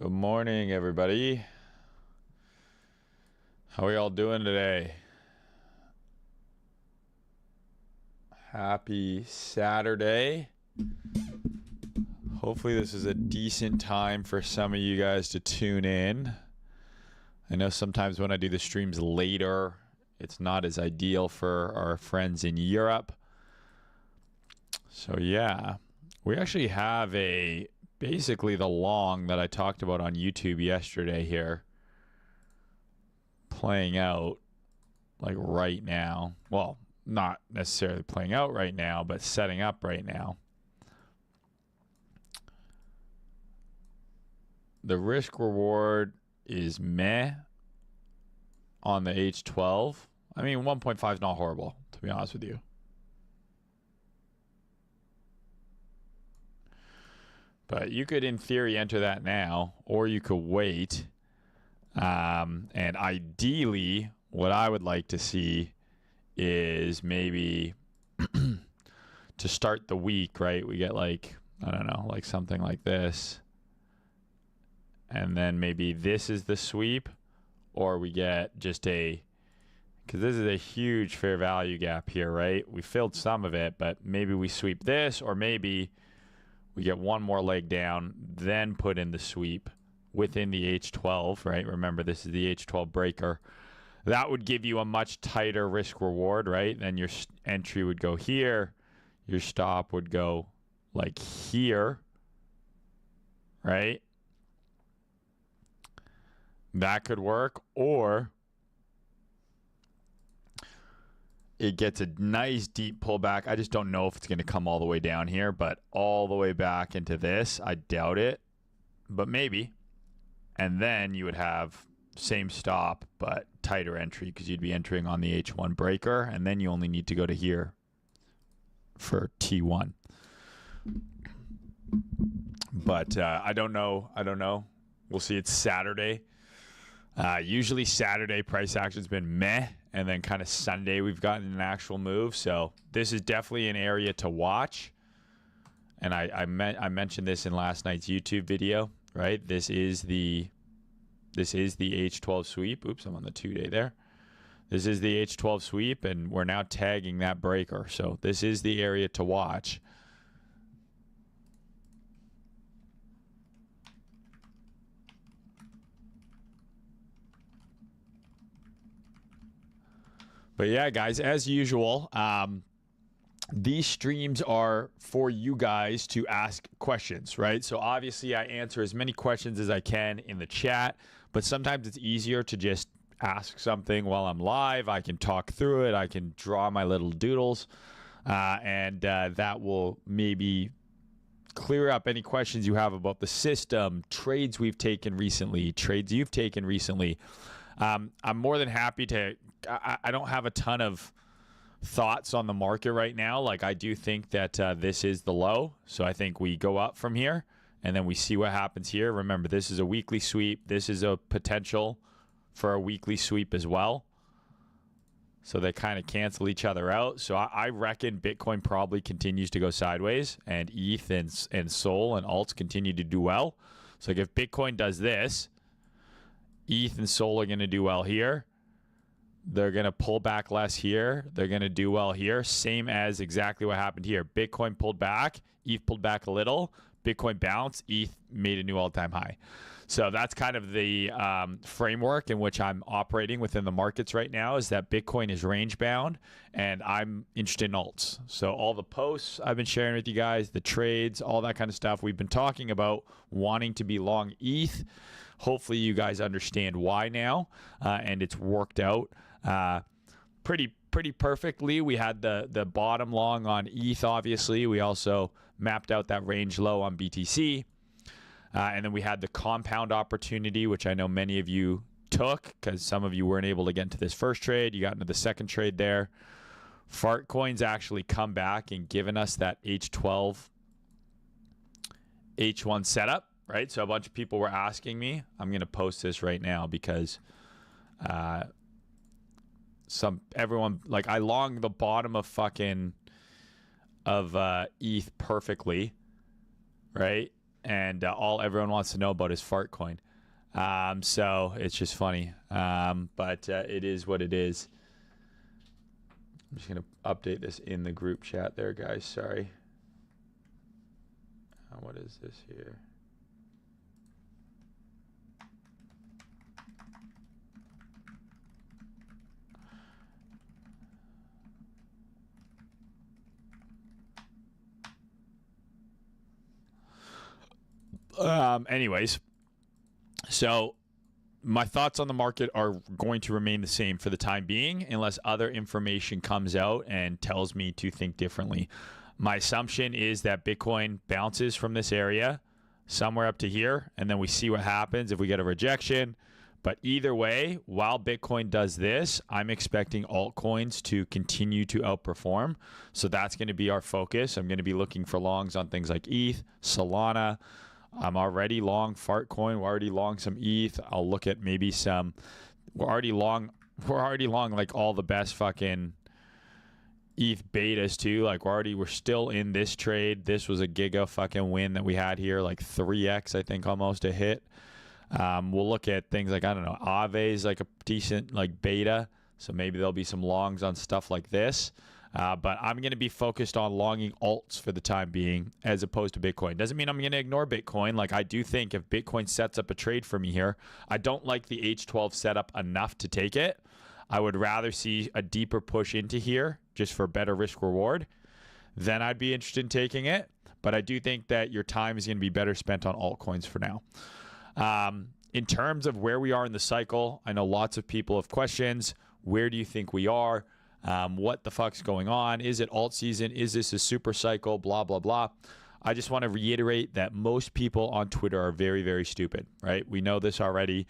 Good morning, everybody. How are y'all doing today? Happy Saturday. Hopefully this is a decent time for some of you guys to tune in. I know sometimes when I do the streams later, it's not as ideal for our friends in Europe. So yeah, we actually have basically the long that I talked about on YouTube yesterday here playing out like right now. Well, not necessarily playing out right now, but setting up right now. The risk reward is meh on the H12. I mean, 1.5 is not horrible, to be honest with you. But you could, in theory, enter that now, or you could wait. And ideally, what I would like to see is maybe to start the week, right? We get like, I don't know, like something like this. And then maybe this is the sweep, or we get just because this is a huge fair value gap here, right? We filled some of it, but maybe we sweep this, or maybe we get one more leg down, then put in the sweep within the H12, right? Remember, this is the H12 breaker. That would give you a much tighter risk reward, right? Then your entry would go here. Your stop would go like here, right? That could work. Or it gets a nice deep pullback. I just don't know if it's going to come all the way down here, but all the way back into this, I doubt it, but maybe. And then you would have same stop, but tighter entry because you'd be entering on the H1 breaker, and then you only need to go to here for T1. But I don't know. We'll see. It's Saturday. Usually Saturday price action's been meh, and then kind of Sunday we've gotten an actual move. So this is definitely an area to watch. And I mentioned this in last night's YouTube video, right? This is the H12 sweep. Oops, I'm on the 2-day there. This is the H12 sweep, and we're now tagging that breaker. So this is the area to watch. But yeah, guys, as usual, these streams are for you guys to ask questions, right? So obviously I answer as many questions as I can in the chat, but sometimes it's easier to just ask something while I'm live. I can talk through it. I can draw my little doodles, and that will maybe clear up any questions you have about the system, trades we've taken recently, trades you've taken recently. I'm more than happy to. I don't have a ton of thoughts on the market right now. Like, I do think that this is the low. So I think we go up from here and then we see what happens here. Remember, this is a weekly sweep. This is a potential for a weekly sweep as well. So they kind of cancel each other out. So I reckon Bitcoin probably continues to go sideways, and ETH and Sol and alts continue to do well. So like if Bitcoin does this, ETH and Sol are going to do well here. They're going to pull back less here. They're going to do well here. Same as exactly what happened here. Bitcoin pulled back. ETH pulled back a little. Bitcoin bounced. ETH made a new all-time high. So that's kind of the framework in which I'm operating within the markets right now, is that Bitcoin is range bound and I'm interested in alts. So all the posts I've been sharing with you guys, the trades, all that kind of stuff, we've been talking about wanting to be long ETH. Hopefully you guys understand why now, and it's worked out pretty perfectly. We had the bottom long on ETH, obviously. We also mapped out that range low on BTC. And then we had the compound opportunity, which I know many of you took because some of you weren't able to get into this first trade. You got into the second trade there. FARTCOIN's actually come back and given us that H12, H1 setup, right? So a bunch of people were asking me. I'm going to post this right now because everyone, like, I long the bottom of ETH perfectly, right? and all everyone wants to know about is FARTCOIN. So it's just funny, but it is what it is. I'm just going to update this in the group chat there, guys. Sorry. What is this here? Anyways, so my thoughts on the market are going to remain the same for the time being unless other information comes out and tells me to think differently. My assumption is that Bitcoin bounces from this area somewhere up to here, and then we see what happens if we get a rejection. But either way, while Bitcoin does this, I'm expecting altcoins to continue to outperform. So that's going to be our focus. I'm going to be looking for longs on things like ETH, Solana. I'm already long FARTCOIN. We're already long some ETH. I'll look at maybe some. We're already long like all the best fucking ETH betas too. Like we're still in this trade. This was a giga fucking win that we had here, like 3x I think almost a hit. We'll look at things like, I don't know, Aave's like a decent like beta. So maybe there'll be some longs on stuff like this. But I'm going to be focused on longing alts for the time being as opposed to Bitcoin. Doesn't mean I'm going to ignore Bitcoin. Like I do think if Bitcoin sets up a trade for me here, I don't like the H12 setup enough to take it. I would rather see a deeper push into here just for better risk reward. Then I'd be interested in taking it. But I do think that your time is going to be better spent on altcoins for now. In terms of where we are in the cycle, I know lots of people have questions. Where do you think we are? What the fuck's going on? Is it alt season? Is this a super cycle? Blah, blah, blah. I just want to reiterate that most people on Twitter are very, very stupid, right? We know this already.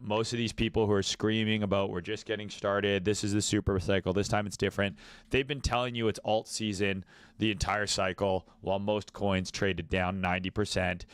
Most of these people who are screaming about we're just getting started, this is the super cycle, this time it's different. They've been telling you it's alt season the entire cycle while most coins traded down 90%.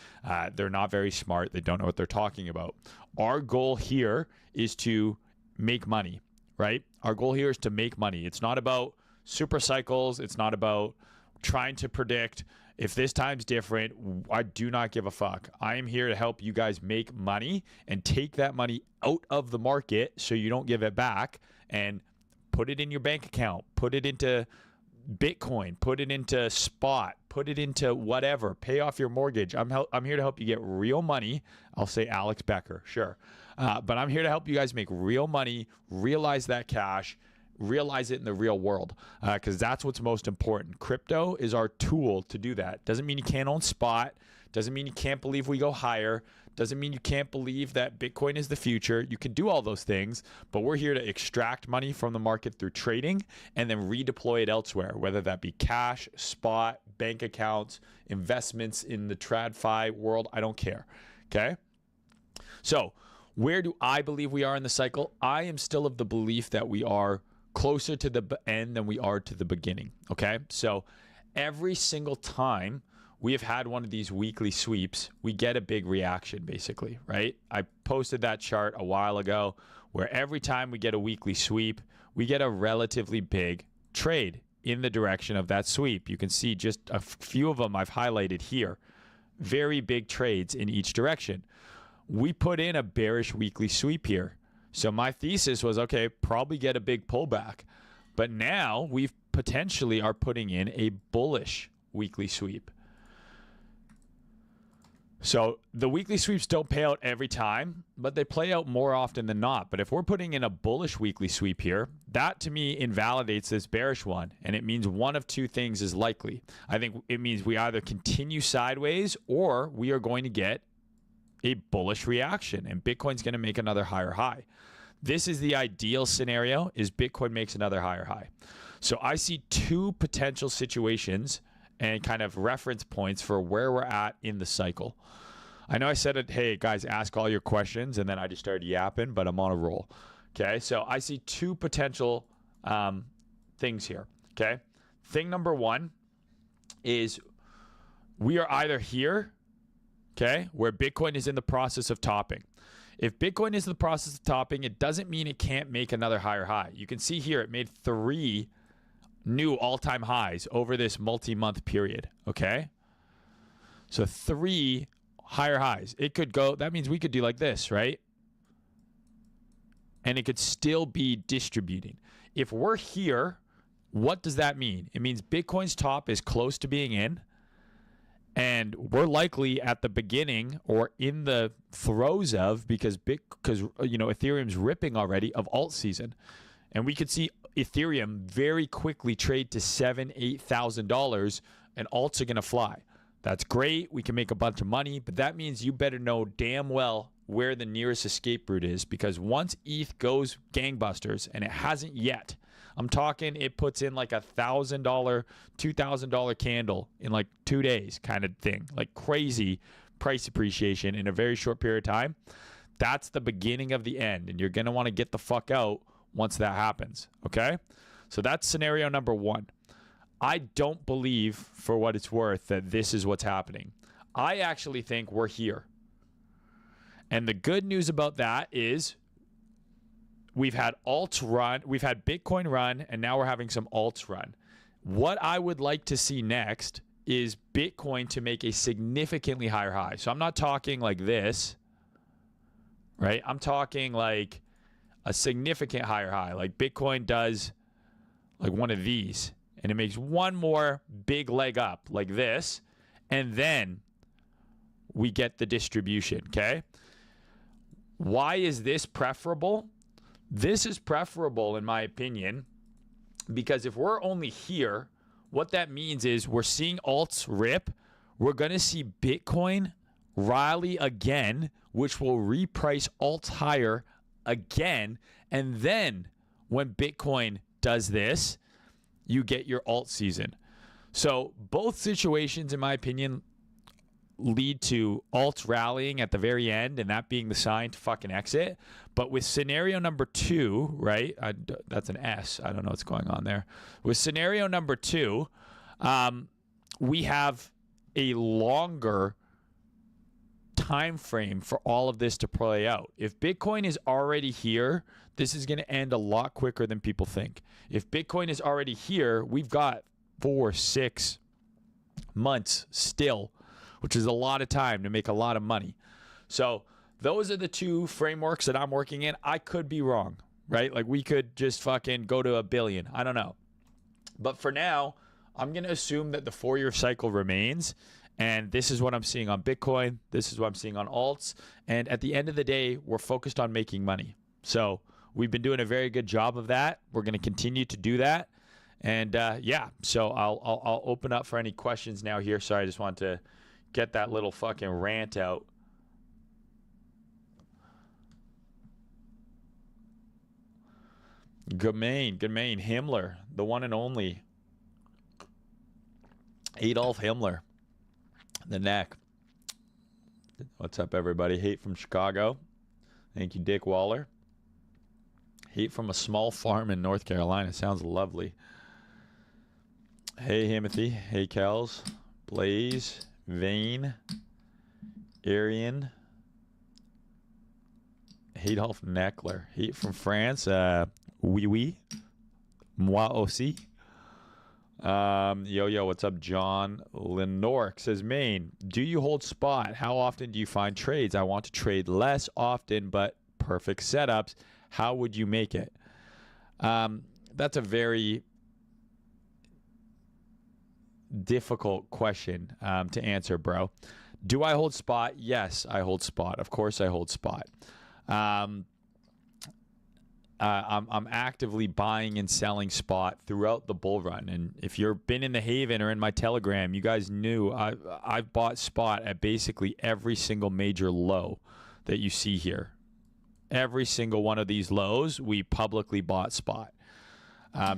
They're not very smart. They don't know what they're talking about. Our goal here is to make money, right? Our goal here is to make money. It's not about super cycles. It's not about trying to predict if this time's different. I do not give a fuck. I am here to help you guys make money and take that money out of the market so you don't give it back and put it in your bank account, put it into Bitcoin, put it into spot, put it into whatever, pay off your mortgage. I'm here to help you get real money. I'll say Alex Becker, sure. But I'm here to help you guys make real money, realize that cash, realize it in the real world, because that's what's most important. Crypto is our tool to do that. Doesn't mean you can't own spot. Doesn't mean you can't believe we go higher. Doesn't mean you can't believe that Bitcoin is the future. You can do all those things, but we're here to extract money from the market through trading and then redeploy it elsewhere, whether that be cash, spot, bank accounts, investments in the TradFi world. I don't care. Okay? So where do I believe we are in the cycle? I am still of the belief that we are closer to the end than we are to the beginning. Okay? So every single time we have had one of these weekly sweeps, we get a big reaction basically, right? I posted that chart a while ago where every time we get a weekly sweep, we get a relatively big trade in the direction of that sweep. You can see just a few of them I've highlighted here. Very big trades in each direction. We put in a bearish weekly sweep here. So my thesis was, okay, probably get a big pullback. But now we potentially are putting in a bullish weekly sweep. So the weekly sweeps don't pay out every time, but they play out more often than not. But if we're putting in a bullish weekly sweep here, that to me invalidates this bearish one. And it means one of two things is likely. I think it means we either continue sideways or we are going to get a bullish reaction and Bitcoin's going to make another higher high. This is the ideal scenario, is Bitcoin makes another higher high. So I see two potential situations and kind of reference points for where we're at in the cycle. I know I said it, hey guys, ask all your questions, and then I just started yapping, but I'm on a roll. Okay, so I see two potential things here. Okay, thing number one is we are either here, okay, where Bitcoin is in the process of topping. If Bitcoin is in the process of topping, it doesn't mean it can't make another higher high. You can see here it made 3 new all-time highs over this multi-month period, okay? So 3 higher highs. It could go, that means we could do like this, right? And it could still be distributing. If we're here, what does that mean? It means Bitcoin's top is close to being in, and we're likely at the beginning or in the throes of, because Ethereum's ripping already, of alt season. And we could see Ethereum very quickly trade to $7,000-$8,000, and alts are going to fly. That's great. We can make a bunch of money, but that means you better know damn well where the nearest escape route is, because once ETH goes gangbusters, and it hasn't yet, I'm talking it puts in like $1,000, $2,000 candle in like 2 days kind of thing, like crazy price appreciation in a very short period of time. That's the beginning of the end, and you're going to want to get the fuck out once that happens, okay? So that's scenario number 1. I don't believe, for what it's worth, that this is what's happening. I actually think we're here. And the good news about that is we've had alts run, we've had Bitcoin run, and now we're having some alts run. What I would like to see next is Bitcoin to make a significantly higher high. So I'm not talking like this, right? I'm talking like a significant higher high. Like Bitcoin does like one of these, and it makes one more big leg up like this, and then we get the distribution, okay? Why is this preferable? This is preferable, in my opinion, because if we're only here, what that means is we're seeing alts rip. We're going to see Bitcoin rally again, which will reprice alts higher again. And then when Bitcoin does this, you get your alt season. So both situations, in my opinion, lead to alts rallying at the very end, and that being the sign to fucking exit. But with scenario number 2, right? That's an S. I don't know what's going on there. With scenario number 2, we have a longer time frame for all of this to play out. If Bitcoin is already here, this is going to end a lot quicker than people think. If Bitcoin is already here, we've got 4-6 months still, which is a lot of time to make a lot of money. So those are the 2 frameworks that I'm working in. I could be wrong, right? Like we could just fucking go to $1 billion. I don't know. But for now, I'm going to assume that the 4-year cycle remains. And this is what I'm seeing on Bitcoin. This is what I'm seeing on alts. And at the end of the day, we're focused on making money. So we've been doing a very good job of that. We're going to continue to do that. And yeah, so I'll open up for any questions now here. Sorry, I just wanted to get that little fucking rant out. Good Himmler, the one and only Adolf Himmler, the neck. What's up, everybody? Hate from Chicago. Thank you, Dick Waller. Hate from a small farm in North Carolina. Sounds lovely. Hey, Timothy. Hey, Kels. Blaze. Vane. Arian. Adolf Neckler. Hate from France. Oui. Moi aussi. Yo, what's up, John? Lenork says, Maine, do you hold spot? How often do you find trades? I want to trade less often, but perfect setups. How would you make it? That's a very difficult question to answer, bro. Do I hold spot? Yes, I hold spot. Of course I hold spot. I'm actively buying and selling spot throughout the bull run. And if you've been in the Haven or in my Telegram, you guys knew I've bought spot at basically every single major low that you see here. Every single one of these lows, we publicly bought spot.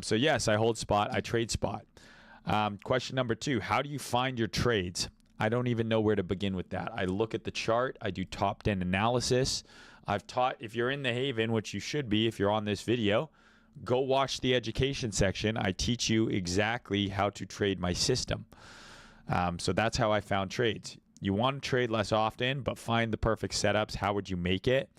So yes, I hold spot. I trade spot. Question number 2, how do you find your trades? I don't even know where to begin with that. I look at the chart. I do top-down analysis. I've taught, if you're in the Haven, which you should be if you're on this video, go watch the education section. I teach you exactly how to trade my system. So that's how I found trades. You want to trade less often, but find the perfect setups. How would you make it?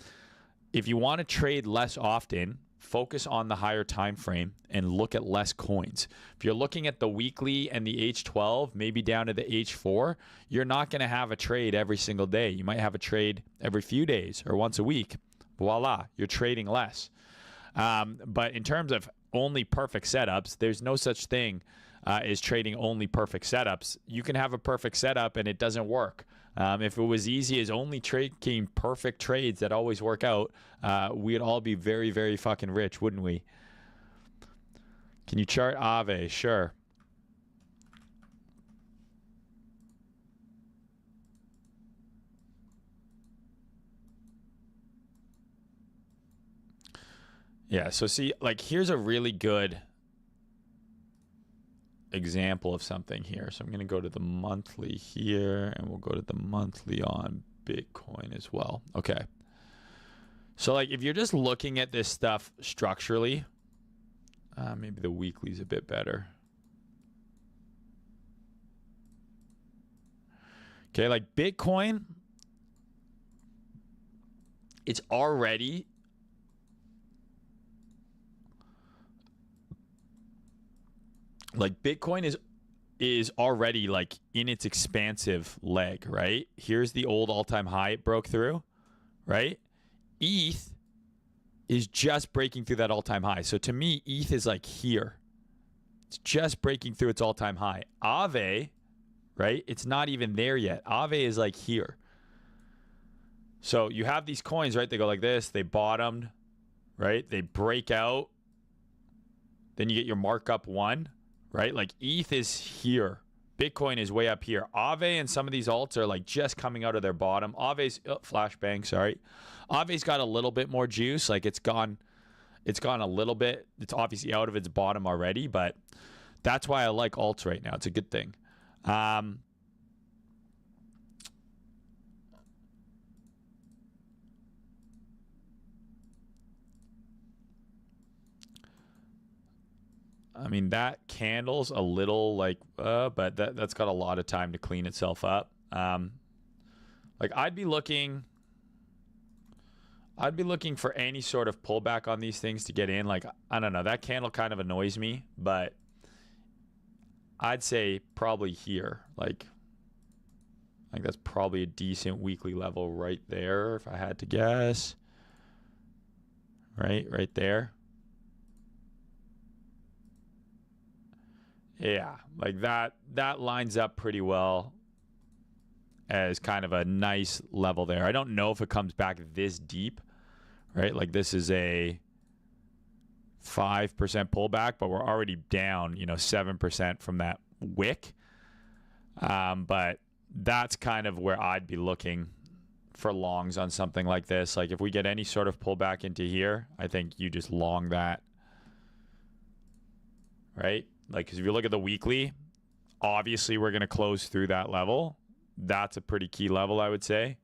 If you want to trade less often, focus on the higher time frame and look at less coins. If you're looking at the weekly and the H12, maybe down to the H4, you're not going to have a trade every single day. You might have a trade every few days or once a week. Voila, you're trading less. But in terms of only perfect setups, there's no such thing as trading only perfect setups. You can have a perfect setup and it doesn't work. If it was easy as only trading perfect trades that always work out, we'd all be very, very fucking rich, wouldn't we? Can you chart Aave? Sure. Yeah, so see, like, here's a really good example of something here. So I'm going to go to the monthly here, and we'll go to the monthly on Bitcoin as well. Okay. So, like, if you're just looking at this stuff structurally, maybe the weekly's a bit better. Okay, like Bitcoin, it's already like Bitcoin is already like in its expansive leg, right? Here's the old all-time high it broke through, right? ETH is just breaking through that all-time high. So to me, ETH is like here. It's just breaking through its all-time high. Aave, right? It's not even there yet. Aave is like here. So you have these coins, right? They go like this. They bottomed, right? They break out. Then you get your markup one, right? Like ETH is here. Bitcoin is way up here. Aave and some of these alts are like just coming out of their bottom. Aave's flashbang, sorry. Aave's got a little bit more juice. Like it's gone a little bit. It's obviously out of its bottom already, but that's why I like alts right now. It's a good thing. I mean, that candle's a little like, but that's got a lot of time to clean itself up. Like I'd be looking for any sort of pullback on these things to get in. Like, I don't know, that candle kind of annoys me, but I'd say probably here. Like that's probably a decent weekly level right there, if I had to guess. Right there. Yeah, like that lines up pretty well as kind of a nice level there. I don't know if it comes back this deep, right? Like this is a 5% pullback, but we're already down, 7% from that wick. But that's kind of where I'd be looking for longs on something like this. Like if we get any sort of pullback into here, I think you just long that, right? Like, because if you look at the weekly, obviously we're going to close through that level. That's a pretty key level, I would say.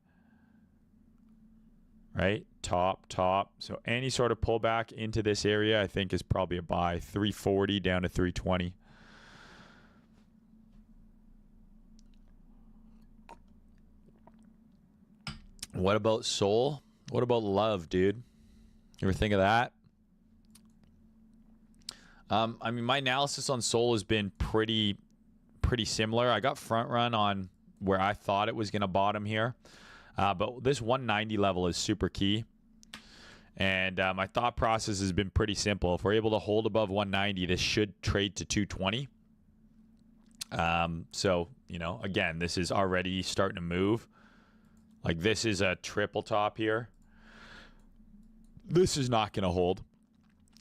Right? Top. So any sort of pullback into this area, I think, is probably a buy. 340 down to 320. What about Sol? What about Love, dude? You ever think of that? I mean, my analysis on Sol has been pretty similar. I got front run on where I thought it was going to bottom here. But this 190 level is super key. And my thought process has been pretty simple. If we're able to hold above 190, this should trade to 220. So, again, this is already starting to move. Like this is a triple top here. This is not going to hold.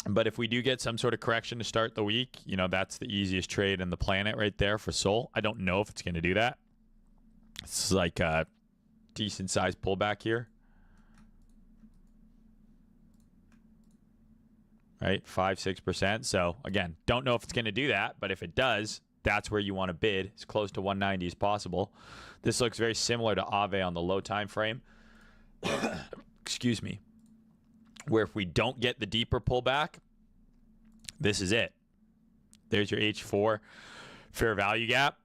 But if we do get some sort of correction to start the week, that's the easiest trade in the planet right there for Sol. I don't know if it's going to do that. It's like a decent sized pullback here. Right? 5-6%. So again, don't know if it's going to do that, but if it does, that's where you want to bid as close to 190 as possible. This looks very similar to Aave on the low time frame. Excuse me. Where if we don't get the deeper pullback, this is it. There's your H4 fair value gap.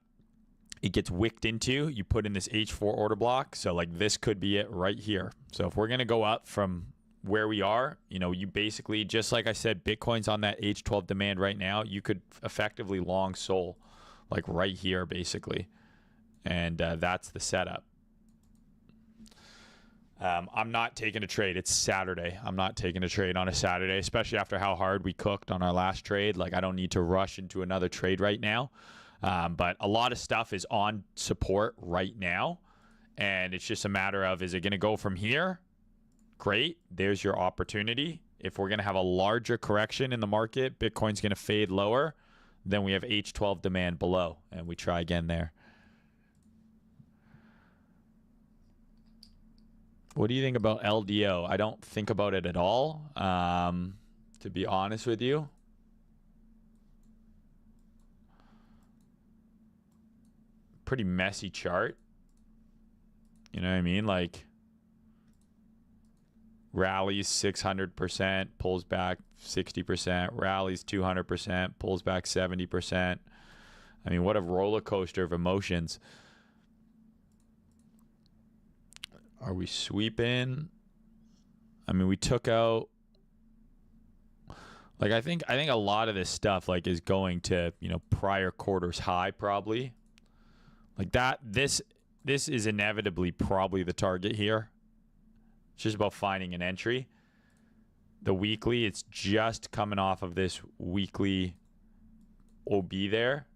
It gets wicked into. You put in this H4 order block. So like this could be it right here. So if we're going to go up from where we are, you know, you basically, just like I said, Bitcoin's on that H12 demand right now. You could effectively long Sol, like right here, basically. And that's the setup. I'm not taking a trade. It's Saturday. I'm not taking a trade on a Saturday, especially after how hard we cooked on our last trade. Like, I don't need to rush into another trade right now. But a lot of stuff is on support right now. And it's just a matter of, is it going to go from here? Great. There's your opportunity. If we're going to have a larger correction in the market, Bitcoin's going to fade lower, then we have H12 demand below, and we try again there. What do you think about LDO? I don't think about it at all, to be honest with you. Pretty messy chart. You know what I mean? Like, rallies 600%, pulls back 60%, rallies 200%, pulls back 70%. I mean, what a roller coaster of emotions. Are we sweeping? I mean, we took out, like, I think a lot of this stuff, like, is going to, you know, prior quarters high probably. Like that, this is inevitably probably the target here. It's just about finding an entry. The weekly, it's just coming off of this weekly OB there.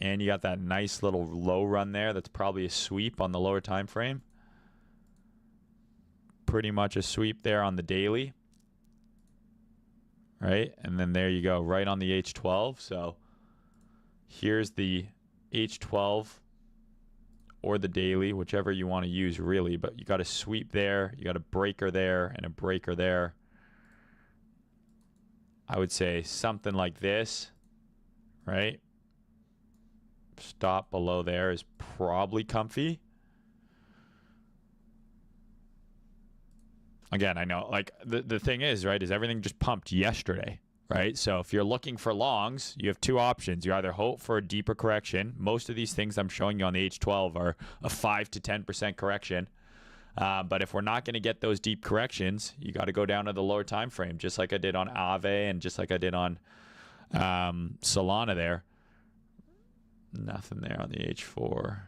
And you got that nice little low run there. That's probably a sweep on the lower time frame. Pretty much a sweep there on the daily. Right? And then there you go, right on the H12. So here's the H12 or the daily, whichever you want to use really. But you got a sweep there. You got a breaker there and a breaker there. I would say something like this, right? Stop below there is probably comfy. Again, I know, like, the thing is, right, is everything just pumped yesterday, right? So if you're looking for longs, you have two options. You either hope for a deeper correction. Most of these things I'm showing you on the H12 are a 5 to 10% correction. But if we're not going to get those deep corrections, you got to go down to the lower time frame, just like I did on Aave and just like I did on Solana there. Nothing there on the H4.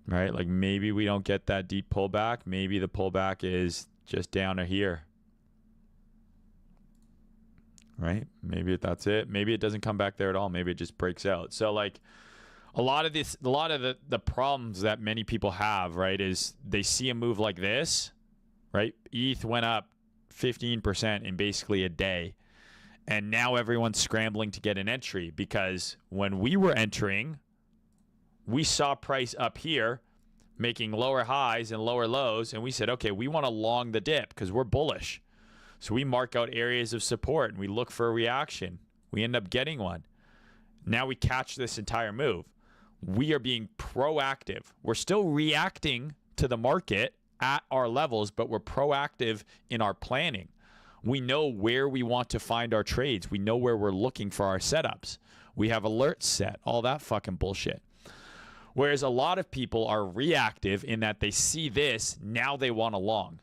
Right? Like, maybe we don't get that deep pullback. Maybe the pullback is just down to here. Right? Maybe that's it. Maybe it doesn't come back there at all. Maybe it just breaks out. So, like, a lot of the problems that many people have, right, is they see a move like this, right? ETH went up 15% in basically a day. And now everyone's scrambling to get an entry because when we were entering, we saw price up here making lower highs and lower lows, and we said, okay, we want to long the dip because we're bullish. So we mark out areas of support and we look for a reaction. We end up getting one. Now we catch this entire move. We are being proactive. We're still reacting to the market at our levels, but we're proactive in our planning. We know where we want to find our trades. We know where we're looking for our setups. We have alerts set, all that fucking bullshit. Whereas a lot of people are reactive in that they see this, now they want to long.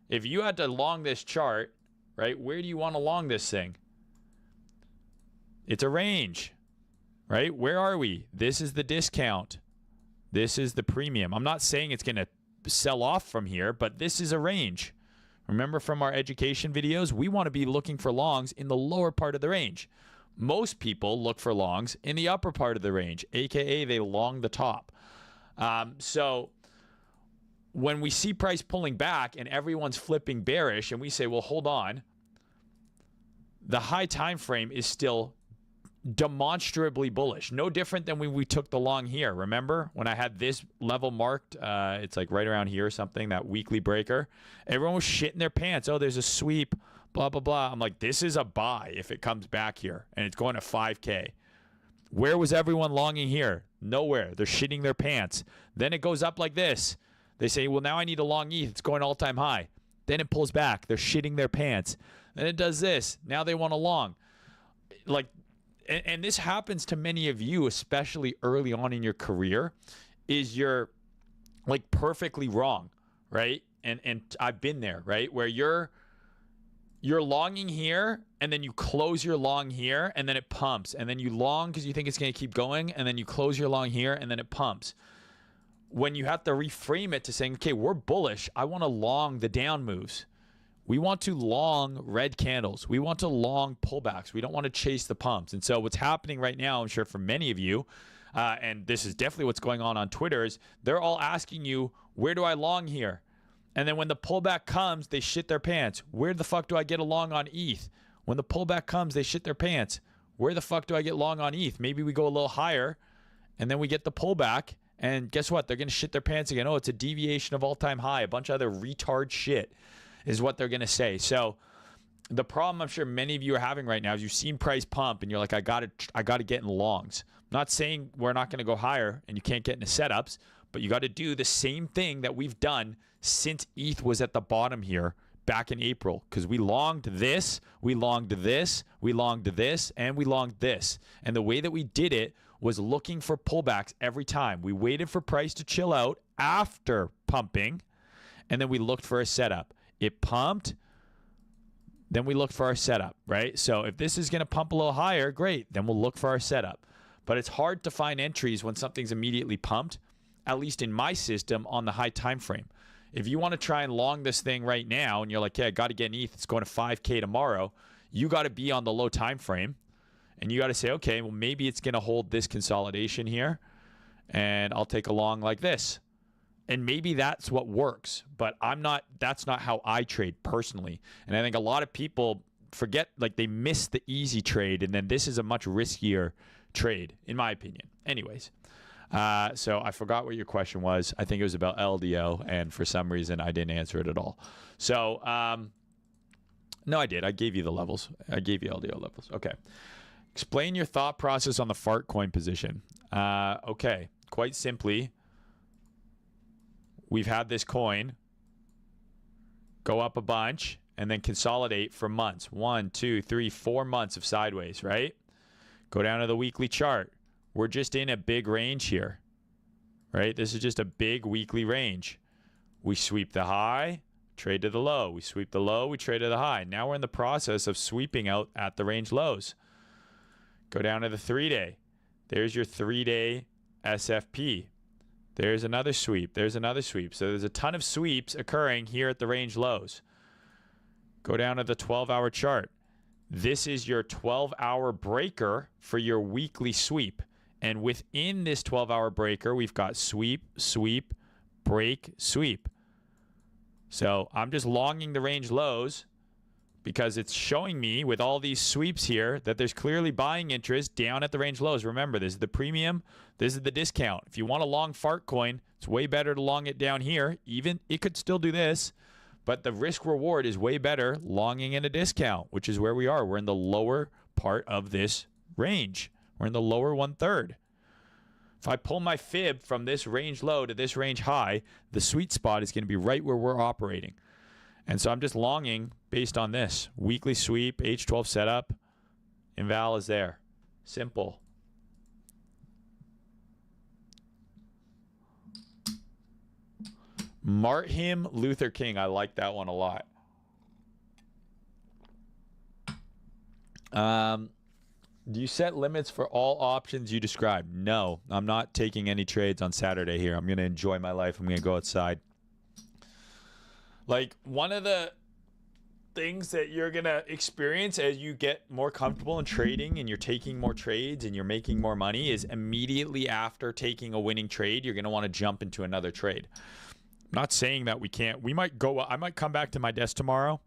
If you had to long this chart, right, where do you want to long this thing? It's a range, right? Where are we? This is the discount. This is the premium. I'm not saying it's going to sell off from here, but this is a range. Remember from our education videos, we want to be looking for longs in the lower part of the range. Most people look for longs in the upper part of the range, aka they long the top. So when we see price pulling back and everyone's flipping bearish and we say, well, hold on, the high time frame is still demonstrably bullish. No different than when we took the long here. Remember when I had this level marked, it's like right around here or something, that weekly breaker. Everyone was shitting their pants. Oh, there's a sweep. Blah, blah, blah. I'm like, this is a buy if it comes back here and it's going to 5K. Where was everyone longing here? Nowhere. They're shitting their pants. Then it goes up like this. They say, well, now I need a long ETH. It's going all-time high. Then it pulls back. They're shitting their pants. Then it does this. Now they want a long. Like, and this happens to many of you, especially early on in your career, is you're like perfectly wrong, right? And I've been there, right? Where you're longing here, and then you close your long here, and then it pumps, and then you long because you think it's going to keep going, and then you close your long here, and then it pumps. When you have to reframe it to saying, okay, we're bullish, I want to long the down moves. We want to long red candles. We want to long pullbacks. We don't want to chase the pumps. And so what's happening right now, I'm sure for many of you, and this is definitely what's going on Twitter, is they're all asking you, where do I long here? And then when the pullback comes, they shit their pants. Where the fuck do I get a long on ETH? When the pullback comes, they shit their pants. Where the fuck do I get long on ETH? Maybe we go a little higher, and then we get the pullback, and guess what? They're going to shit their pants again. Oh, it's a deviation of all-time high. A bunch of other retard shit is what they're going to say. So the problem I'm sure many of you are having right now is you've seen price pump, and you're like, I got to get in longs. I'm not saying we're not going to go higher and you can't get into setups, but you got to do the same thing that we've done since ETH was at the bottom here back in April, because we longed this, we longed this, we longed this, and we longed this. And the way that we did it was looking for pullbacks every time. We waited for price to chill out after pumping, and then we looked for a setup. It pumped, then we looked for our setup, right? So if this is going to pump a little higher, great, then we'll look for our setup. But it's hard to find entries when something's immediately pumped, at least in my system, on the high time frame. If you want to try and long this thing right now, and you're like, yeah, I got to get an ETH, it's going to 5K tomorrow, you got to be on the low time frame, and you got to say, okay, well, maybe it's going to hold this consolidation here, and I'll take a long like this. And maybe that's what works, but that's not how I trade personally. And I think a lot of people forget, like they miss the easy trade, and then this is a much riskier trade, in my opinion. Anyways, so I forgot what your question was. I think it was about LDO, and for some reason I didn't answer it at all. So, no, I did. I gave you the levels. I gave you LDO levels. Okay. Explain your thought process on the FARTCOIN position. Okay. Quite simply, we've had this coin go up a bunch and then consolidate for months. 1, 2, 3, 4 months of sideways, right? Go down to the weekly chart. We're just in a big range here, right? This is just a big weekly range. We sweep the high, trade to the low. We sweep the low, we trade to the high. Now we're in the process of sweeping out at the range lows. Go down to the 3-day. There's your 3-day SFP. There's another sweep. There's another sweep. So there's a ton of sweeps occurring here at the range lows. Go down to the 12-hour chart. This is your 12-hour breaker for your weekly sweep. And within this 12-hour breaker, we've got sweep, sweep, break, sweep. So I'm just longing the range lows because it's showing me with all these sweeps here that there's clearly buying interest down at the range lows. Remember, this is the premium. This is the discount. If you want a long FARTCOIN, it's way better to long it down here. Even it could still do this, but the risk reward is way better longing in a discount, which is where we are. We're in the lower part of this range. We're in the lower 1/3. If I pull my fib from this range low to this range high, the sweet spot is going to be right where we're operating. And so I'm just longing based on this. Weekly sweep, H12 setup, inval is there. Simple. Martin Luther King. I like that one a lot. Do you set limits for all options you described? No, I'm not taking any trades on Saturday here. I'm going to enjoy my life. I'm going to go outside. Like, one of the things that you're going to experience as you get more comfortable in trading and you're taking more trades and you're making more money is immediately after taking a winning trade, you're going to want to jump into another trade. I'm not saying that we can't. I might come back to my desk tomorrow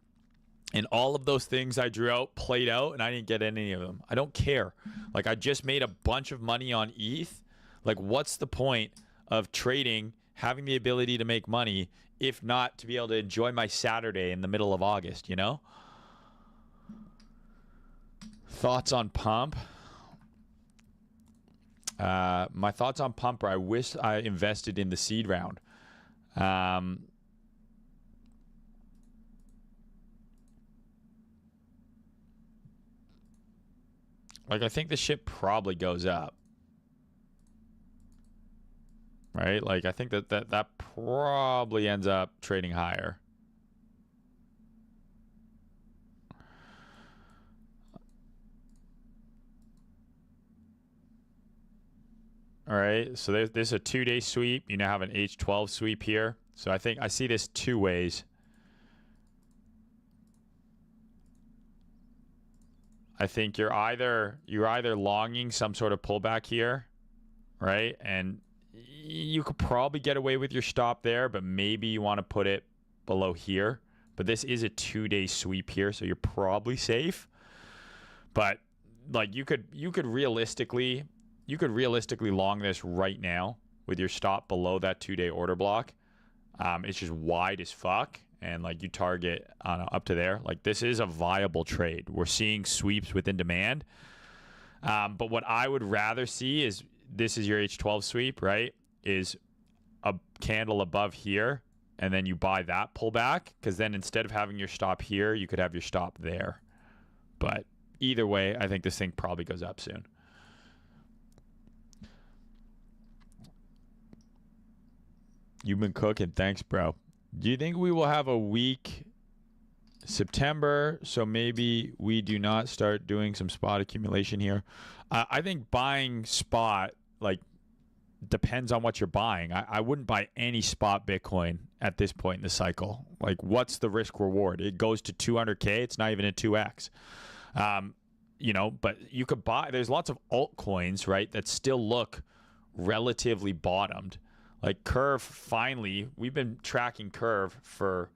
and all of those things I drew out played out and I didn't get any of them. I don't care. Like, I just made a bunch of money on ETH. Like, what's the point of trading, having the ability to make money, if not to be able to enjoy my Saturday in the middle of August, you know? Thoughts on pump? My thoughts on pump are I wish I invested in the seed round. Like, I think the shit probably goes up. right? Like I think that probably ends up trading higher. All right, so there's a 2-day sweep. You now have an H12 sweep here. So I think I see this two ways. I think you're either longing some sort of pullback here, right? And you could probably get away with your stop there, but maybe you want to put it below here. But this is a 2-day sweep here, so you're probably safe. But like you could realistically long this right now with your stop below that 2-day order block. It's just wide as fuck, and like you target up to there. Like this is a viable trade. We're seeing sweeps within demand. But what I would rather see is this is your H12 sweep, right? Is a candle above here, and then you buy that pullback, because then instead of having your stop here, you could have your stop there. But either way, I think this thing probably goes up soon. You've been cooking. Thanks, bro. Do you think we will have a weak September, so maybe we do not start doing some spot accumulation here? I think buying spot, like, depends on what you're buying. I wouldn't buy any spot Bitcoin at this point in the cycle. Like, what's the risk reward? It goes to 200K. It's not even a 2X. You know, but you could buy, there's lots of altcoins, right, that still look relatively bottomed. Like Curve, finally, we've been tracking Curve for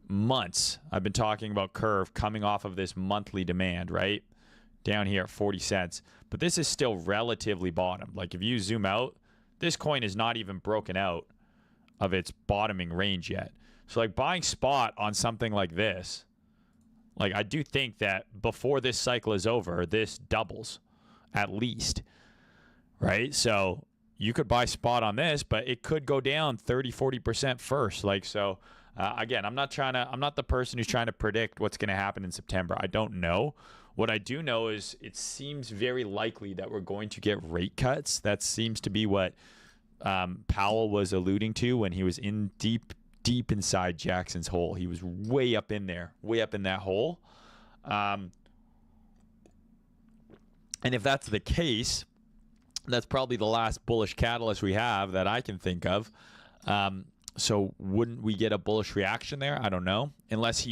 months. I've been talking about Curve coming off of this monthly demand, right? Down here at 40 cents. But this is still relatively bottomed. Like if you zoom out, this coin is not even broken out of its bottoming range yet. So like buying spot on something like this, like I do think that before this cycle is over, this doubles at least, right? So you could buy spot on this, but it could go down 30-40% first. Like, so again, I'm not the person who's trying to predict what's going to happen in September. I don't know. What I do know is it seems very likely that we're going to get rate cuts. That seems to be what Powell was alluding to when he was in deep inside Jackson's hole. He was way up in there, way up in that hole. And if that's the case, that's probably the last bullish catalyst we have that I can think of. So wouldn't we get a bullish reaction there? I don't know. Unless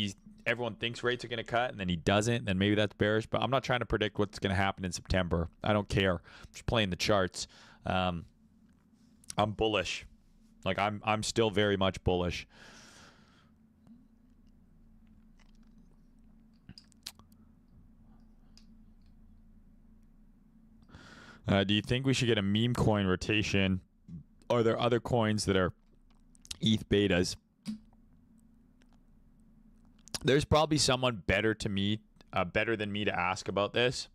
everyone thinks rates are going to cut and then he doesn't, then maybe that's bearish. But I'm not trying to predict what's going to happen in September. I don't care. I'm just playing the charts. I'm bullish. Like I'm still very much bullish. Do you think we should get a meme coin rotation? Are there other coins that are ETH betas? There's probably someone better than me to ask about this.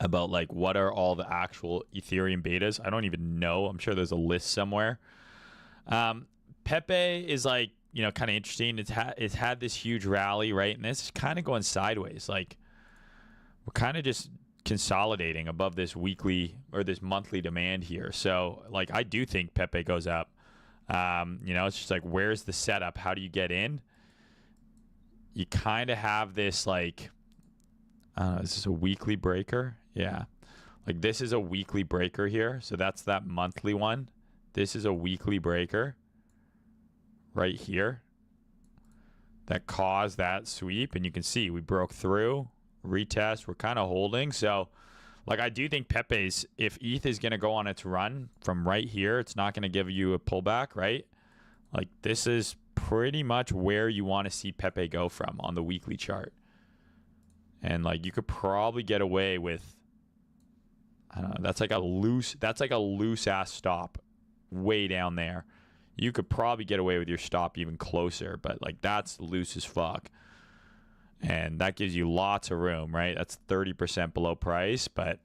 About like what are all the actual Ethereum betas? I don't even know. I'm sure there's a list somewhere. Pepe is like, you know, kind of interesting. It's had this huge rally, right? And this is kind of going sideways. Like we're kind of just consolidating above this weekly or this monthly demand here. So like I do think Pepe goes up. You know, it's just like, where's the setup? How do you get in? You kind of have this like, is this a weekly breaker? Yeah. Like this is a weekly breaker here. So that's that monthly one. This is a weekly breaker right here that caused that sweep. And you can see we broke through, retest. We're kind of holding. So like I do think Pepe's, if ETH is going to go on its run from right here, it's not going to give you a pullback, right? Like this is pretty much where you want to see Pepe go from on the weekly chart. And like you could probably get away with, I don't know, that's like a loose ass stop way down there. You could probably get away with your stop even closer, but like that's loose as fuck. And that gives you lots of room, right? That's 30% below price, but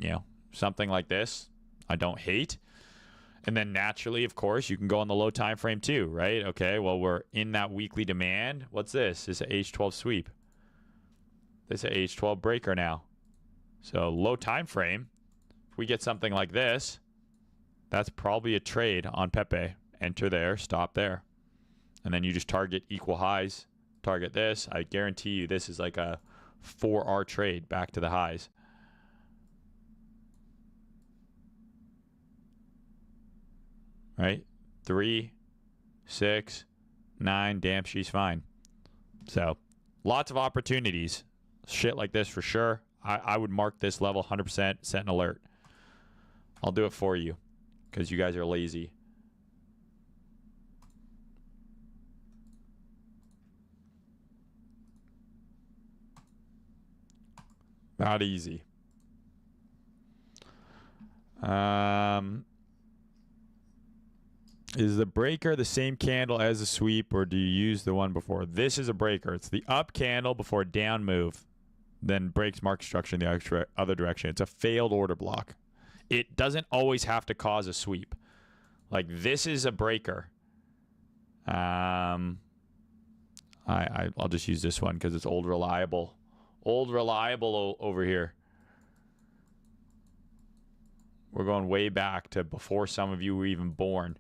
you know, something like this, I don't hate. And then naturally, of course, you can go on the low time frame too, right? Okay, well, we're in that weekly demand. What's this? This is an H12 sweep. This is an H12 breaker now. So low time frame, if we get something like this, That's probably a trade on Pepe. Enter there, stop there. And then you just target equal highs. Target this. I guarantee you this is like a 4R trade back to the highs. Right? 3, 6, 9. Damn, she's fine. So, lots of opportunities. Shit like this for sure. I would mark this level 100%, set an alert. I'll do it for you because you guys are lazy. Not easy. Is the breaker the same candle as the sweep, or do you use the one before? This is a breaker. It's the up candle before a down move, then breaks market structure in the other direction. It's a failed order block. It doesn't always have to cause a sweep. Like, this is a breaker. I'll just use this one because it's old reliable. Old reliable over here. We're going way back to before some of you were even born.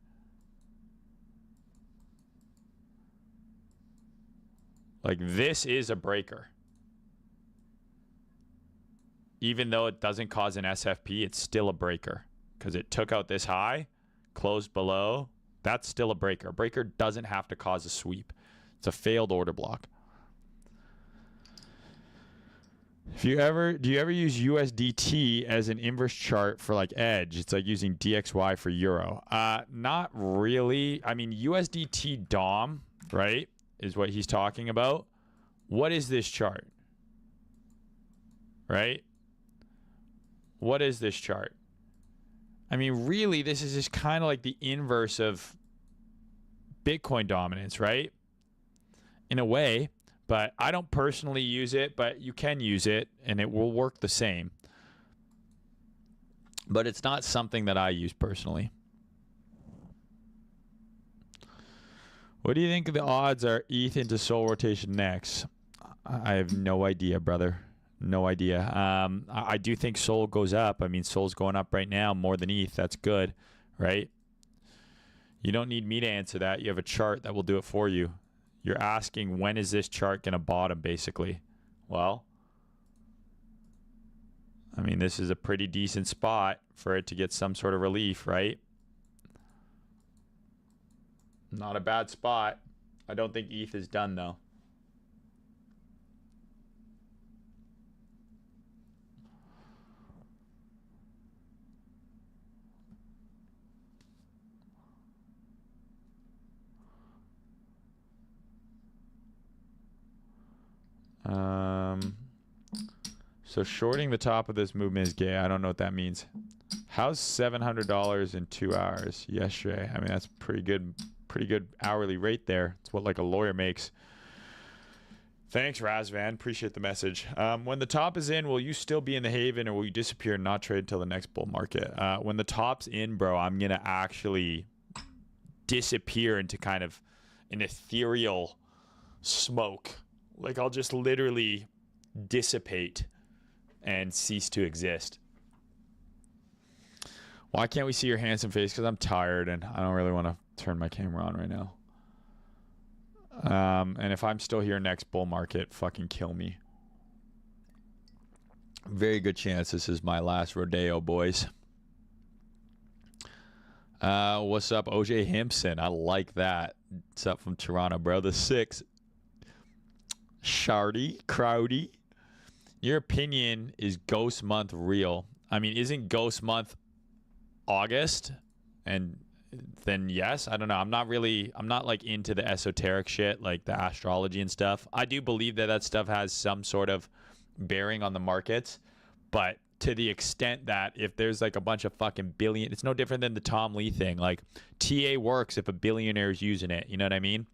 Like, this is a breaker. Even though it doesn't cause an SFP, it's still a breaker because it took out this high, closed below. That's still a breaker. A breaker doesn't have to cause a sweep. It's a failed order block. Do you ever use USDT as an inverse chart for like edge? It's like using DXY for euro. Not really. I mean, USDT DOM, right, is what he's talking about. What is this chart? Right? What is this chart? I mean, really, this is just kind of like the inverse of Bitcoin dominance, right? In a way, but I don't personally use it, but you can use it and it will work the same. But it's not something that I use personally. What do you think the odds are ETH into Sol rotation next? I have no idea, brother. No idea. I do think Sol goes up. I mean, Sol's going up right now more than ETH. That's good, right? You don't need me to answer that. You have a chart that will do it for you. You're asking, when is this chart going to bottom, basically? Well, I mean, this is a pretty decent spot for it to get some sort of relief, right? Not a bad spot. I don't think ETH is done, though. So shorting the top of this movement is gay. I don't know what that means. How's $700 in 2 hours yesterday? I mean, that's pretty good hourly rate there. It's what like a lawyer makes. Thanks, Razvan. Appreciate the message. When the top is in, will you still be in the haven, or will you disappear and not trade until the next bull market? When the top's in, bro, I'm gonna actually disappear into kind of an ethereal smoke. Like, I'll just literally dissipate and cease to exist. Why can't we see your handsome face? Because I'm tired and I don't really want to turn my camera on right now. And if I'm still here next bull market, fucking kill me. Very good chance this is my last rodeo, boys. What's up, OJ Himpson? I like that. What's up from Toronto, bro? The 6. Shardy, Crowdy. Your opinion is Ghost Month real? I mean, isn't Ghost Month August? And then yes, I don't know. I'm not like into the esoteric shit, like the astrology and stuff. I do believe that stuff has some sort of bearing on the markets, but to the extent that if there's like a bunch of fucking billion, it's no different than the Tom Lee thing. Like, TA works if a billionaire is using it. You know what I mean?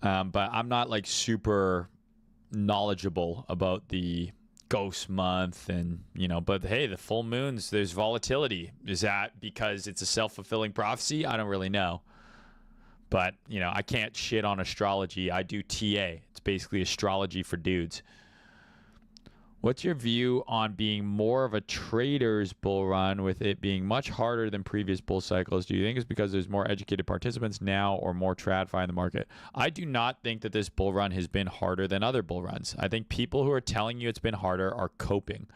But I'm not like super knowledgeable about the ghost month and, you know, but hey, the full moons, there's volatility. Is that because it's a self-fulfilling prophecy? I don't really know. But, you know, I can't shit on astrology. I do TA. It's basically astrology for dudes. What's your view on being more of a trader's bull run with it being much harder than previous bull cycles? Do you think it's because there's more educated participants now or more TradFi in the market? I do not think that this bull run has been harder than other bull runs. I think people who are telling you it's been harder are coping.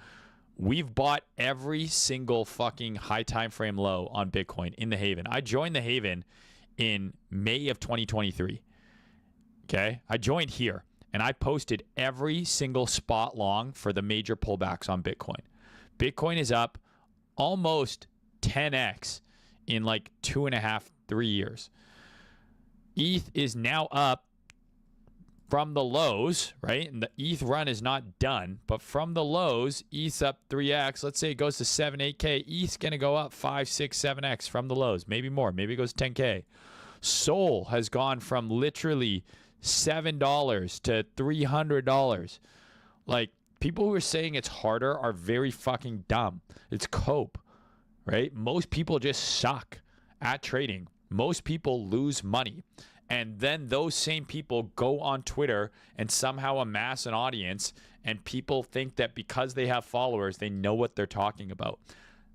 We've bought every single fucking high time frame low on Bitcoin in the Haven. I joined the Haven in May of 2023. Okay? I joined here. And I posted every single spot long for the major pullbacks on Bitcoin. Bitcoin is up almost 10x in like 2.5, 3 years. ETH is now up from the lows, right? And the ETH run is not done, but from the lows, ETH's up 3x. Let's say it goes to 7, 8K. ETH's going to go up 5, 6, 7x from the lows, maybe more. Maybe it goes 10K. Sol has gone from literally $7 to $300. Like, people who are saying it's harder are very fucking dumb. It's cope, right? Most people just suck at trading. Most people lose money. And then those same people go on Twitter and somehow amass an audience, and people think that because they have followers, they know what they're talking about.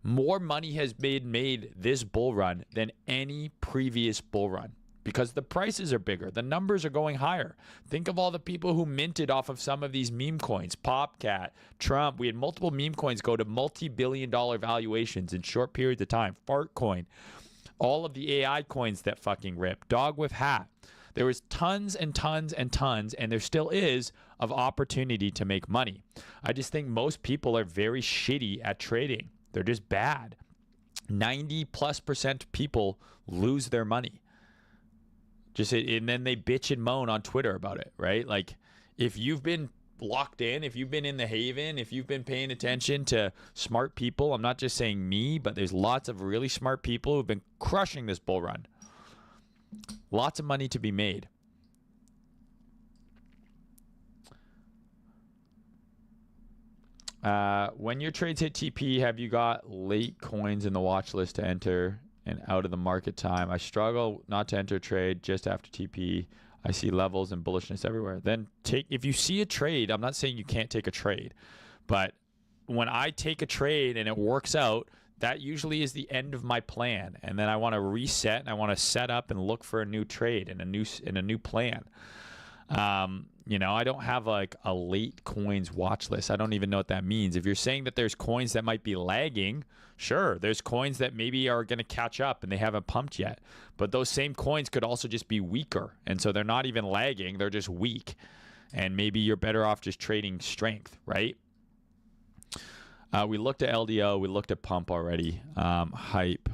More money has been made this bull run than any previous bull run, because the prices are bigger. The numbers are going higher. Think of all the people who minted off of some of these meme coins. Popcat, Trump. We had multiple meme coins go to multi-billion-dollar valuations in short periods of time. FARTCOIN. All of the AI coins that fucking rip. Dog with hat. There was tons and tons and tons, and there still is, of opportunity to make money. I just think most people are very shitty at trading. They're just bad. 90+% of people lose their money. And then they bitch and moan on Twitter about it, right? Like, if you've been locked in, if you've been in the Haven, if you've been paying attention to smart people, I'm not just saying me, but there's lots of really smart people who've been crushing this bull run. Lots of money to be made. When your trades hit TP, have you got late coins in the watch list to enter and out of the market time? I struggle not to enter trade just after TP. I see levels and bullishness everywhere. Then if you see a trade, I'm not saying you can't take a trade, but when I take a trade and it works out, that usually is the end of my plan. And then I want to reset and I want to set up and look for a new trade and a new plan. I don't have like a late coins watch list. I don't even know what that means. If you're saying that there's coins that might be lagging, sure, there's coins that maybe are going to catch up and they haven't pumped yet. But those same coins could also just be weaker. And so they're not even lagging, they're just weak. And maybe you're better off just trading strength, right? We looked at LDO, we looked at pump already. Hype.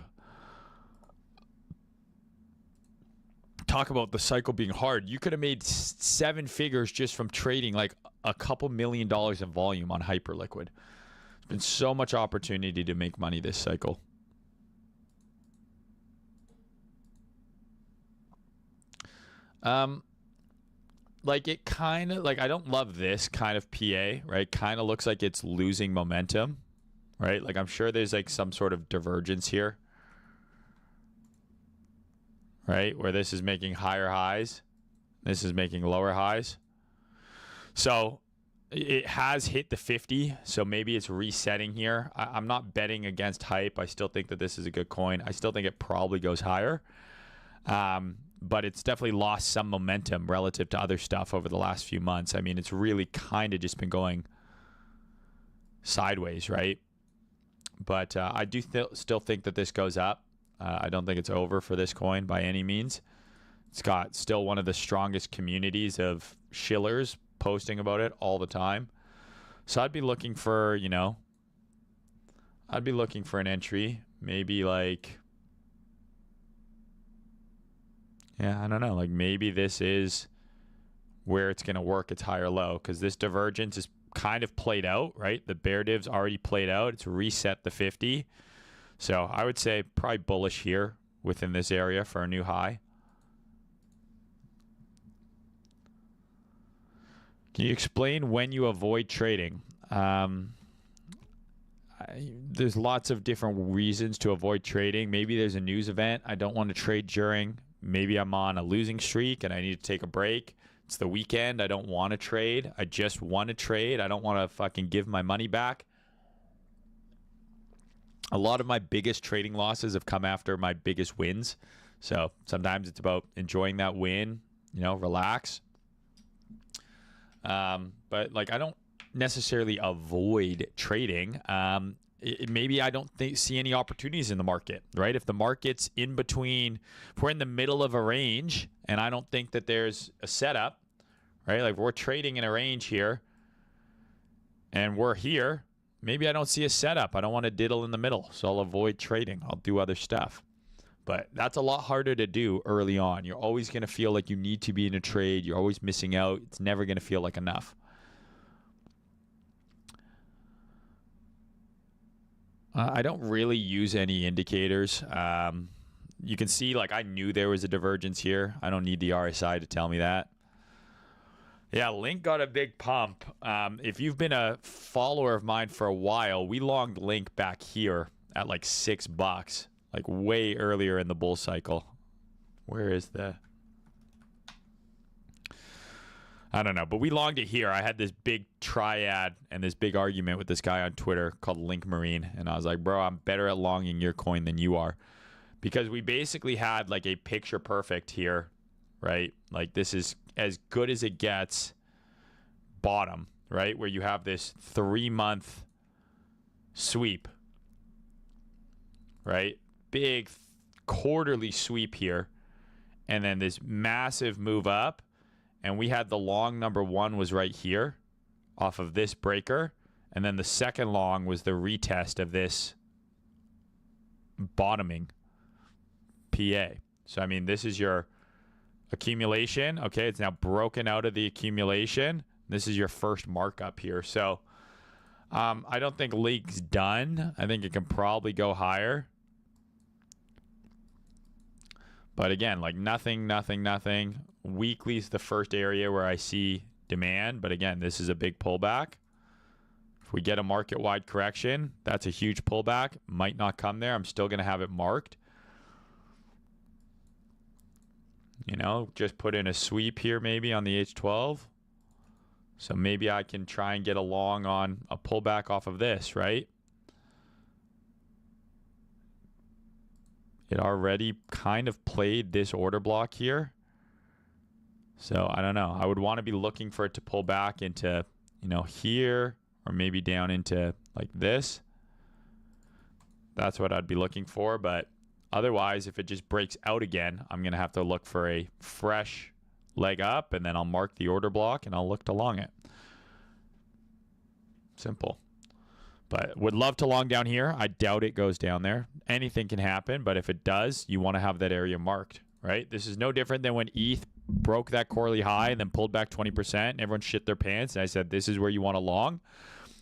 Talk about the cycle being hard. You could have made 7 figures just from trading like a couple $1 million in volume on Hyperliquid. There's been so much opportunity to make money this cycle. Like it kind of, like I don't love this kind of PA, right? Kind of looks like it's losing momentum, right? Like I'm sure there's like some sort of divergence here. Right? Where this is making higher highs. This is making lower highs. So it has hit the 50. So maybe it's resetting here. I'm not betting against hype. I still think that this is a good coin. I still think it probably goes higher. But it's definitely lost some momentum relative to other stuff over the last few months. I mean, it's really kind of just been going sideways, right? But I do still think that this goes up. I don't think it's over for this coin by any means. It's got still one of the strongest communities of shillers posting about it all the time. So I'd be looking for, I'd be looking for an entry. Maybe like, yeah, I don't know. Like maybe this is where it's going to work its higher low, because this divergence is kind of played out, right? The bear div's already played out. It's reset the 50. So I would say probably bullish here within this area for a new high. Can you explain when you avoid trading? There's lots of different reasons to avoid trading. Maybe there's a news event I don't want to trade during. Maybe I'm on a losing streak and I need to take a break. It's the weekend. I don't want to trade. I just want to trade. I don't want to fucking give my money back. A lot of my biggest trading losses have come after my biggest wins. So sometimes it's about enjoying that win, you know, relax. But like, I don't necessarily avoid trading. Maybe I don't see any opportunities in the market, right? If the market's in between, if we're in the middle of a range and I don't think that there's a setup, right? Like we're trading in a range here and we're here. Maybe I don't see a setup. I don't want to diddle in the middle, so I'll avoid trading. I'll do other stuff. But that's a lot harder to do early on. You're always going to feel like you need to be in a trade. You're always missing out. It's never going to feel like enough. I don't really use any indicators. You can see, like, I knew there was a divergence here. I don't need the RSI to tell me that. Yeah, Link got a big pump. If you've been a follower of mine for a while, we longed Link back here at like $6, like way earlier in the bull cycle. Where is the... I don't know, but we longed it here. I had this big triad and this big argument with this guy on Twitter called Link Marine, and I was like, bro, I'm better at longing your coin than you are. Because we basically had like a picture perfect here, right? Like this is as good as it gets bottom, right? Where you have this 3-month sweep, right? Big quarterly sweep here. And then this massive move up. And we had the long number 1 was right here off of this breaker. And then the second long was the retest of this bottoming PA. So, I mean, this is your accumulation. Okay, it's now broken out of the accumulation. This is your first markup here. So I don't think Link's done. I think it can probably go higher. But again, like nothing. Weekly's the first area where I see demand. But again, this is a big pullback. If we get a market-wide correction, that's a huge pullback. Might not come there. I'm still going to have it marked. You know, just put in a sweep here maybe on the H12. So maybe I can try and get a long on a pullback off of this, right? It already kind of played this order block here. So I don't know. I would want to be looking for it to pull back into, you know, here or maybe down into like this. That's what I'd be looking for. But otherwise, if it just breaks out again, I'm going to have to look for a fresh leg up, and then I'll mark the order block and I'll look to long it. Simple. But would love to long down here. I doubt it goes down there. Anything can happen, but if it does, you want to have that area marked, right? This is no different than when ETH broke that quarterly high and then pulled back 20% and everyone shit their pants. And I said, this is where you want to long.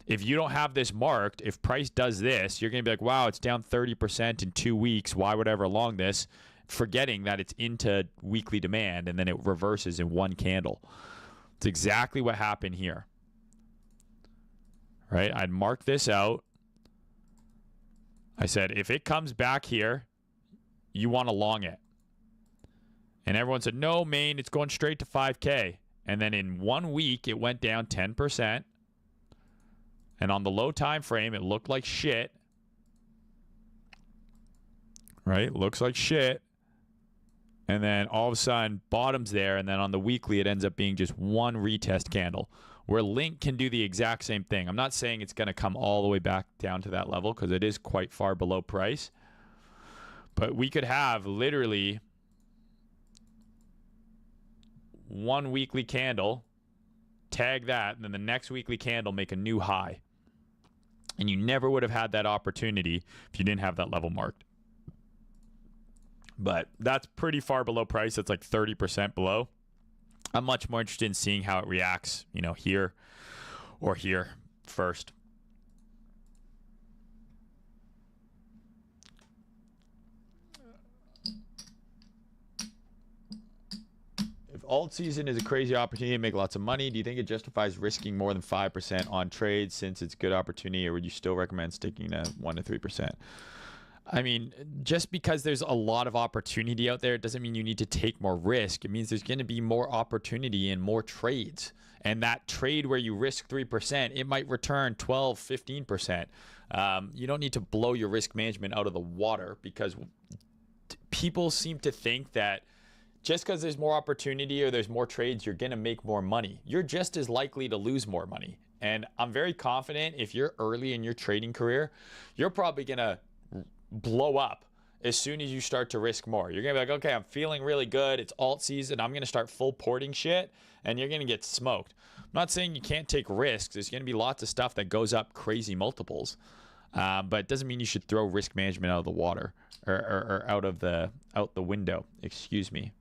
If you don't have this marked, if price does this, you're going to be like, wow, it's down 30% in 2 weeks. Why would I ever long this? Forgetting that it's into weekly demand and then it reverses in one candle. It's exactly what happened here. Right? I'd mark this out. I said, if it comes back here, you want to long it. And everyone said, no, Maine, it's going straight to 5K. And then in 1 week, it went down 10%. And on the low time frame, it looked like shit. Right? Looks like shit. And then all of a sudden, bottom's there. And then on the weekly, it ends up being just one retest candle. Where Link can do the exact same thing. I'm not saying it's going to come all the way back down to that level because it is quite far below price. But we could have literally one weekly candle, tag that, and then the next weekly candle make a new high. And you never would have had that opportunity if you didn't have that level marked. But that's pretty far below price. That's like 30% below. I'm much more interested in seeing how it reacts, you know, here or here first. If alt season is a crazy opportunity to make lots of money, do you think it justifies risking more than 5% on trades since it's a good opportunity, or would you still recommend sticking to 1 to 3%? I mean, just because there's a lot of opportunity out there, it doesn't mean you need to take more risk. It means there's going to be more opportunity and more trades. And that trade where you risk 3%, it might return 12, 15%. You don't need to blow your risk management out of the water, because people seem to think that just because there's more opportunity or there's more trades, you're going to make more money. You're just as likely to lose more money. And I'm very confident if you're early in your trading career, you're probably going to blow up as soon as you start to risk more. You're going to be like, okay, I'm feeling really good. It's alt season. I'm going to start full porting shit, and you're going to get smoked. I'm not saying you can't take risks. There's going to be lots of stuff that goes up crazy multiples. But it doesn't mean you should throw risk management out of the water or out the window. Excuse me.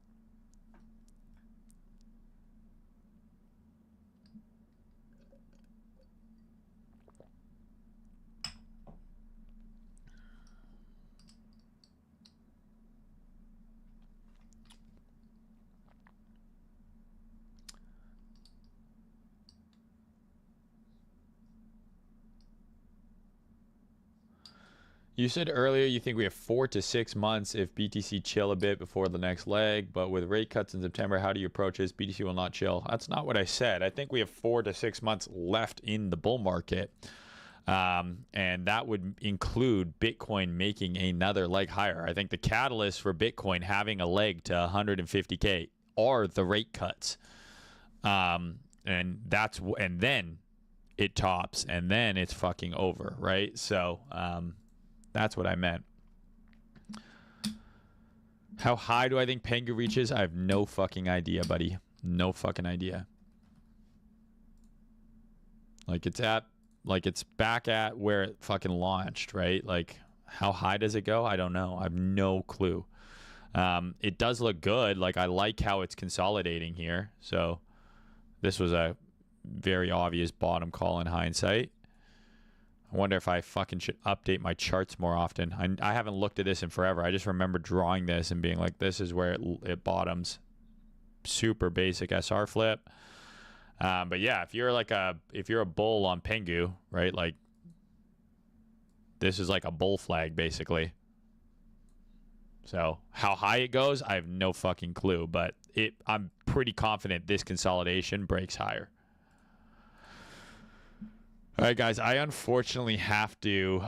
You said earlier you think we have 4 to 6 months if BTC chill a bit before the next leg, but with rate cuts in September, how do you approach this? BTC will not chill. That's not what I said. I think we have 4 to 6 months left in the bull market, and that would include Bitcoin making another leg higher. I think the catalyst for Bitcoin having a leg to 150K are the rate cuts, and then it tops, and then it's fucking over, right? So that's what I meant. How high do I think Pengu reaches? I have no fucking idea, buddy. No fucking idea. Like it's back at where it fucking launched, right? Like, how high does it go? I don't know. I have no clue. It does look good. Like, I like how it's consolidating here. So this was a very obvious bottom call in hindsight. I wonder if I fucking should update my charts more often. I haven't looked at this in forever. I just remember drawing this and being like, this is where it bottoms. Super basic SR flip. But yeah, if you're a bull on Pengu, right? Like, this is like a bull flag basically. So how high it goes, I have no fucking clue, but I'm pretty confident this consolidation breaks higher. All right, guys, I unfortunately have to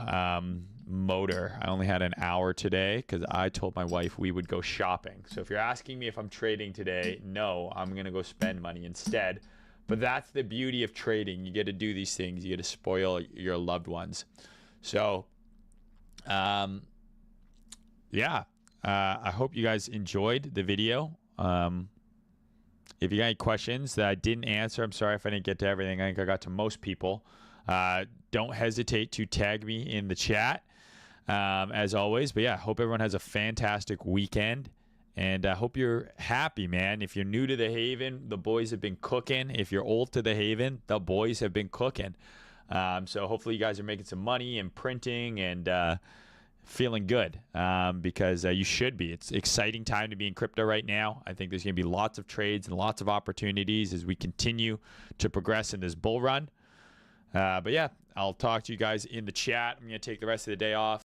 motor. I only had an hour today because I told my wife we would go shopping. So if you're asking me if I'm trading today, no, I'm going to go spend money instead. But that's the beauty of trading. You get to do these things. You get to spoil your loved ones. So, yeah, I hope you guys enjoyed the video. If you got any questions that I didn't answer, I'm sorry if I didn't get to everything. I think I got to most people. Don't hesitate to tag me in the chat, as always. But yeah, hope everyone has a fantastic weekend, and I hope you're happy, man. If you're new to the Haven, the boys have been cooking. If you're old to the Haven, the boys have been cooking. So hopefully you guys are making some money and printing and feeling good, because you should be. It's an exciting time to be in crypto right now. I think there's going to be lots of trades and lots of opportunities as we continue to progress in this bull run. But yeah, I'll talk to you guys in the chat. I'm going to take the rest of the day off.